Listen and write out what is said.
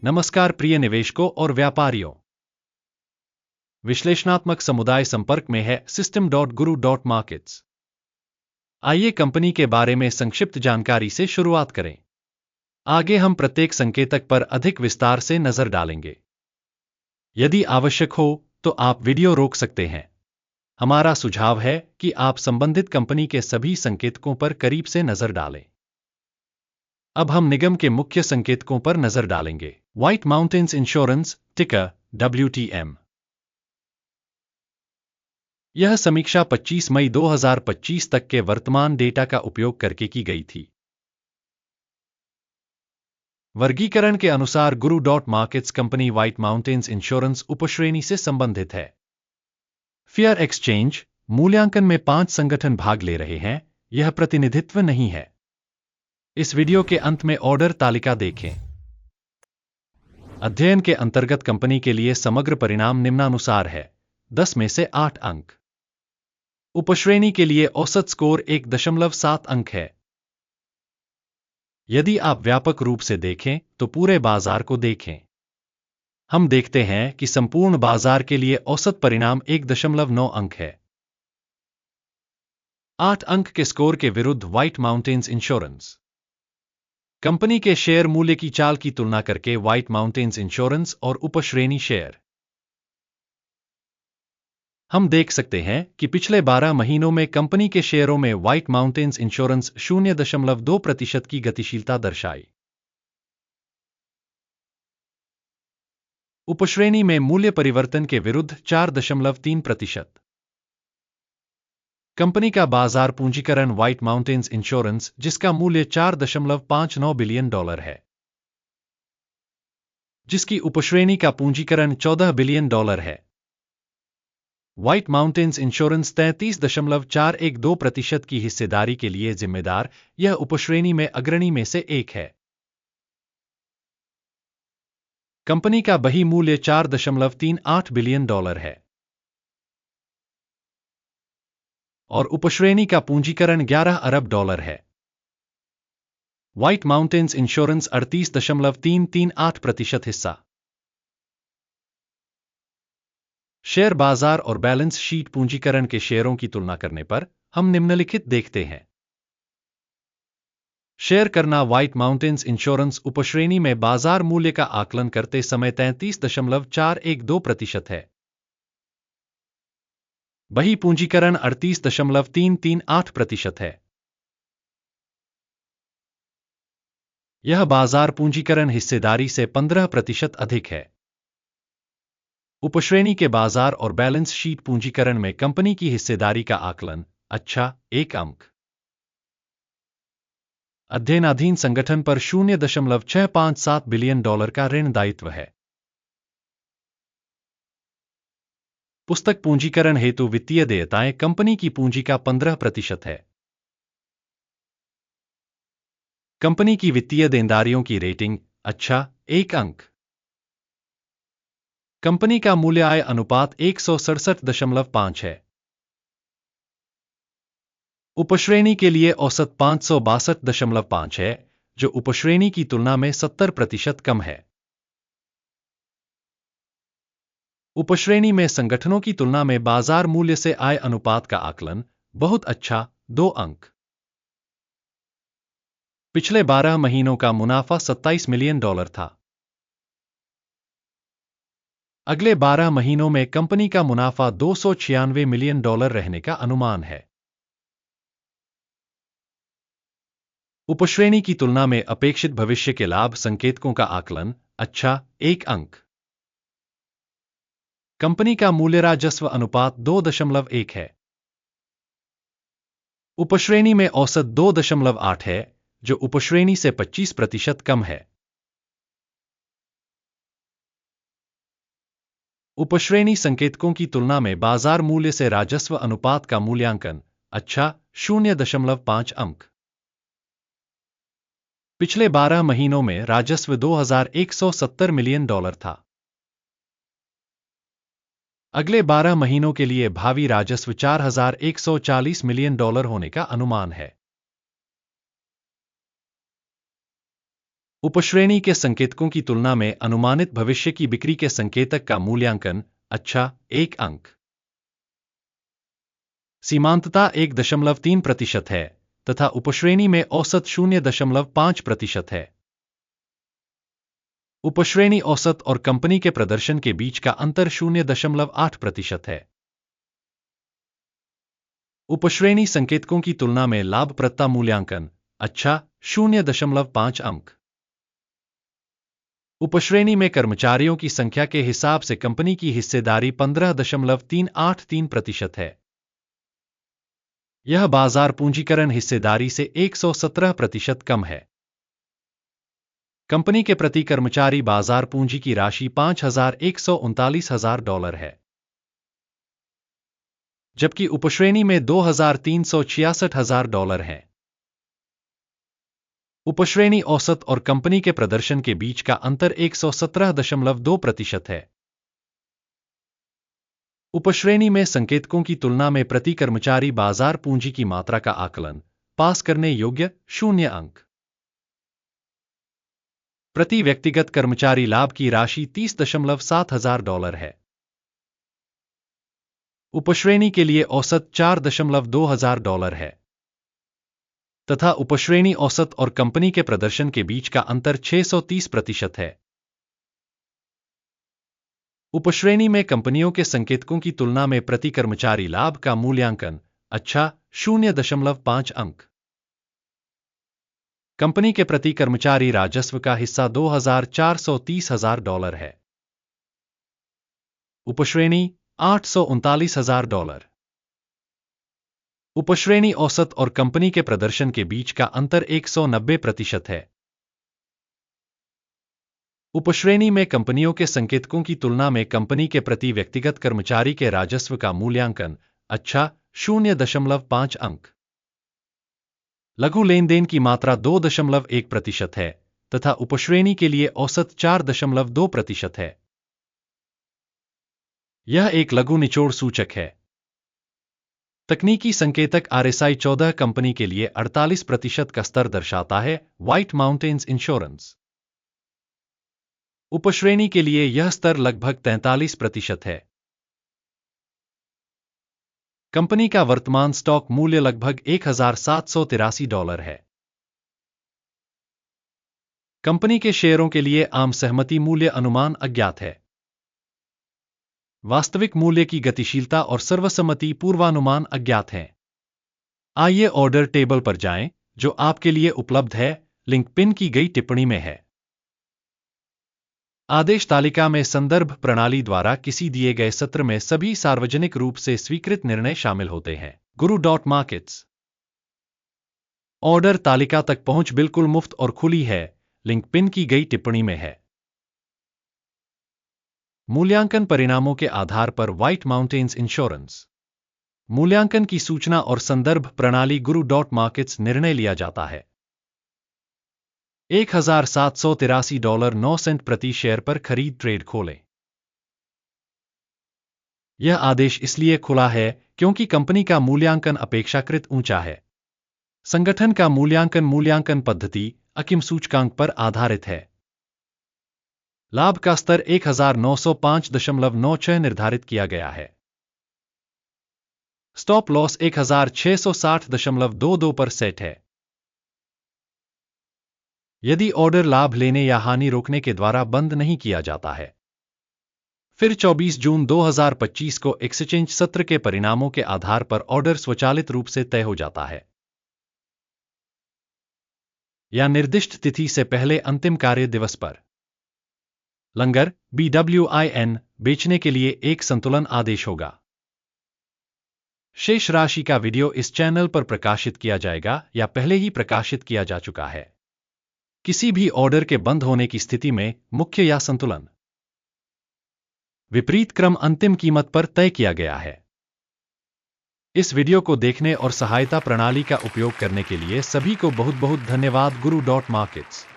नमस्कार प्रिय निवेशकों और व्यापारियों। विश्लेषणात्मक समुदाय संपर्क में है System.Guru.Markets। आइए कंपनी के बारे में संक्षिप्त जानकारी से शुरुआत करें। आगे हम प्रत्येक संकेतक पर अधिक विस्तार से नजर डालेंगे। यदि आवश्यक हो तो आप वीडियो रोक सकते हैं। हमारा सुझाव है कि आप संबंधित कंपनी के सभी संकेतकों पर करीब से नजर डालें। अब हम निगम के मुख्य संकेतकों पर नजर डालेंगे। व्हाइट माउंटेन्स इंश्योरेंस, टिकर WTM। यह समीक्षा 25 मई 2025 तक के वर्तमान डेटा का उपयोग करके की गई थी। वर्गीकरण के अनुसार Guru.Markets company white mountains insurance उपश्रेणी से संबंधित है। फेयर एक्सचेंज मूल्यांकन में 5 संगठन भाग ले रहे हैं। यह प्रतिनिधित्व नहीं है। इस वीडियो के अंत में ऑर्डर तालिका देखें। अध्ययन के अंतर्गत कंपनी के लिए समग्र परिणाम निम्नानुसार है। 10 में से 8 अंक। उपश्रेणी के लिए औसत स्कोर 1.7 अंक है। यदि आप व्यापक रूप से देखें तो पूरे बाजार को देखें। हम देखते हैं कि संपूर्ण बाजार के लिए औसत परिणाम 1.9 अंक है। 8 अंक के स्कोर के विरुद्ध व्हाइट माउंटेन्स इंश्योरेंस कंपनी के शेयर मूल्य की चाल की तुलना करके व्हाइट माउंटेन्स इंश्योरेंस और उपश्रेणी शेयर। हम देख सकते हैं कि पिछले 12 महीनों में कंपनी के शेयरों में व्हाइट माउंटेन्स इंश्योरेंस 0.2% की गतिशीलता दर्शाई। उपश्रेणी में मूल्य परिवर्तन के विरुद्ध 4.3%। कंपनी का बाजार पूंजीकरण व्हाइट माउंटेन्स इंश्योरेंस, जिसका मूल्य $4.59 बिलियन है, जिसकी उपश्रेणी का पूंजीकरण $14 बिलियन है। व्हाइट माउंटेन्स इंश्योरेंस 33.412% की हिस्सेदारी के लिए जिम्मेदार यह उपश्रेणी में अग्रणी में से एक है। कंपनी का बही मूल्य $4.38 बिलियन है और उपश्रेणी का पूंजीकरण $11 अरब है। व्हाइट माउंटेन्स इंश्योरेंस 38.338% हिस्सा। शेयर बाजार और बैलेंस शीट पूंजीकरण के शेयरों की तुलना करने पर हम निम्नलिखित देखते हैं। शेयर करना व्हाइट माउंटेन्स इंश्योरेंस उपश्रेणी में बाजार मूल्य का आकलन करते समय 33.412% है। बही पूंजीकरण 38.338% है। यह बाजार पूंजीकरण हिस्सेदारी से 15% अधिक है। उपश्रेणी के बाजार और बैलेंस शीट पूंजीकरण में कंपनी की हिस्सेदारी का आकलन 1 अंक। अध्ययनाधीन संगठन पर $0.657 बिलियन का ऋण दायित्व है। पुस्तक पूंजीकरण हेतु वित्तीय देयताएं कंपनी की पूंजी का 15% है। कंपनी की वित्तीय देनदारियों की रेटिंग 1 अंक। कंपनी का मूल्य आय अनुपात 167.5 है। उपश्रेणी के लिए औसत 562.5 है, जो उपश्रेणी की तुलना में 70% कम है। उपश्रेणी में संगठनों की तुलना में बाजार मूल्य से आय अनुपात का आकलन बहुत अच्छा 2 अंक। पिछले 12 महीनों का मुनाफा $27 मिलियन था। अगले 12 महीनों में कंपनी का मुनाफा $296 मिलियन रहने का अनुमान है। उपश्रेणी की तुलना में अपेक्षित भविष्य के लाभ संकेतकों का आकलन 1 अंक। कंपनी का मूल्य राजस्व अनुपात 2.1 है। उपश्रेणी में औसत 2.8 है, जो उपश्रेणी से 25% कम है। उपश्रेणी संकेतकों की तुलना में बाजार मूल्य से राजस्व अनुपात का मूल्यांकन 0.5 अंक। पिछले 12 महीनों में राजस्व $2170 मिलियन था। अगले 12 महीनों के लिए भावी राजस्व $4140 मिलियन होने का अनुमान है। उपश्रेणी के संकेतकों की तुलना में अनुमानित भविष्य की बिक्री के संकेतक का मूल्यांकन। अच्छा, 1 अंक। सीमांतता 1.3% है तथा उपश्रेणी में औसत 0.5% है। उपश्रेणी औसत और कंपनी के प्रदर्शन के बीच का अंतर 0.8% है। उपश्रेणी संकेतकों की तुलना में लाभप्रदता मूल्यांकन। अच्छा, 0.5 अंक। उपश्रेणी में कर्मचारियों की संख्या के हिसाब से कंपनी की हिस्सेदारी 15.383% है। यह बाजार पूंजीकरण हिस्सेदारी से 117% कम है। कंपनी के प्रति कर्मचारी बाजार पूंजी की राशि $5,139,000 है, जबकि उपश्रेणी में $2,366,000 है। उपश्रेणी औसत और कंपनी के प्रदर्शन के बीच का अंतर 117.2% है। उपश्रेणी में संकेतकों की तुलना में प्रति कर्मचारी बाजार पूंजी की मात्रा का आकलन। पास करने योग्य 0 अंक। प्रति व्यक्तिगत कर्मचारी लाभ की राशि $30,700 है। उपश्रेणी के लिए औसत $4,200 है तथा उपश्रेणी औसत और कंपनी के प्रदर्शन के बीच का अंतर 630% है। उपश्रेणी में कंपनियों के संकेतकों की तुलना में प्रति कर्मचारी लाभ का मूल्यांकन। अच्छा, 0.5 अंक। कंपनी के प्रति कर्मचारी राजस्व का हिस्सा $2,430,000 है। उपश्रेणी $839,000। उपश्रेणी औसत और कंपनी के प्रदर्शन के बीच का अंतर 190% है। उपश्रेणी में कंपनियों के संकेतकों की तुलना में कंपनी के प्रति व्यक्तिगत कर्मचारी के राजस्व का मूल्यांकन। अच्छा, 0.5 अंक। लघु लेनदेन की मात्रा 2.1% है तथा उपश्रेणी के लिए औसत 4.2% है। यह एक लघु निचोड़ सूचक है। तकनीकी संकेतक RSI 14 कंपनी के लिए 48% का स्तर दर्शाता है। White mountains insurance. उपश्रेणी के लिए यह स्तर लगभग 43% है। कंपनी का वर्तमान स्टॉक मूल्य लगभग $1,783 है। कंपनी के शेयरों के लिए आम सहमति मूल्य अनुमान अज्ञात है। वास्तविक मूल्य की गतिशीलता और सर्वसम्मति पूर्वानुमान अज्ञात हैं। आइए ऑर्डर टेबल पर जाएं, जो आपके लिए उपलब्ध है। लिंक पिन की गई टिप्पणी में है। आदेश तालिका में संदर्भ प्रणाली द्वारा किसी दिए गए सत्र में सभी सार्वजनिक रूप से स्वीकृत निर्णय शामिल होते हैं। guru.markets। ऑर्डर तालिका तक पहुंच बिल्कुल मुफ्त और खुली है। लिंक पिन की गई टिप्पणी में है। मूल्यांकन परिणामों के आधार पर व्हाइट माउंटेन्स इंश्योरेंस। मूल्यांकन की सूचना और संदर्भ प्रणाली guru.markets निर्णय लिया जाता है। $1,783.09 प्रति शेयर पर खरीद ट्रेड खोलें। यह आदेश इसलिए खुला है क्योंकि कंपनी का मूल्यांकन अपेक्षाकृत ऊंचा है। संगठन का मूल्यांकन पद्धति अकिम सूचकांक पर आधारित है। लाभ का स्तर 1905.96 निर्धारित किया गया है। स्टॉप लॉस 1660.22 पर सेट है। यदि ऑर्डर लाभ लेने या हानि रोकने के द्वारा बंद नहीं किया जाता है, फिर 24 जून 2025 को एक्सचेंज सत्र के परिणामों के आधार पर ऑर्डर स्वचालित रूप से तय हो जाता है या निर्दिष्ट तिथि से पहले अंतिम कार्य दिवस पर। लंगर BWIN बेचने के लिए एक संतुलन आदेश होगा। शेष राशि का वीडियो इस चैनल पर प्रकाशित किया जाएगा या पहले ही प्रकाशित किया जा चुका है। किसी भी ऑर्डर के बंद होने की स्थिति में मुख्य या संतुलन विपरीत क्रम अंतिम कीमत पर तय किया गया है। इस वीडियो को देखने और सहायता प्रणाली का उपयोग करने के लिए सभी को बहुत बहुत धन्यवाद। guru.markets।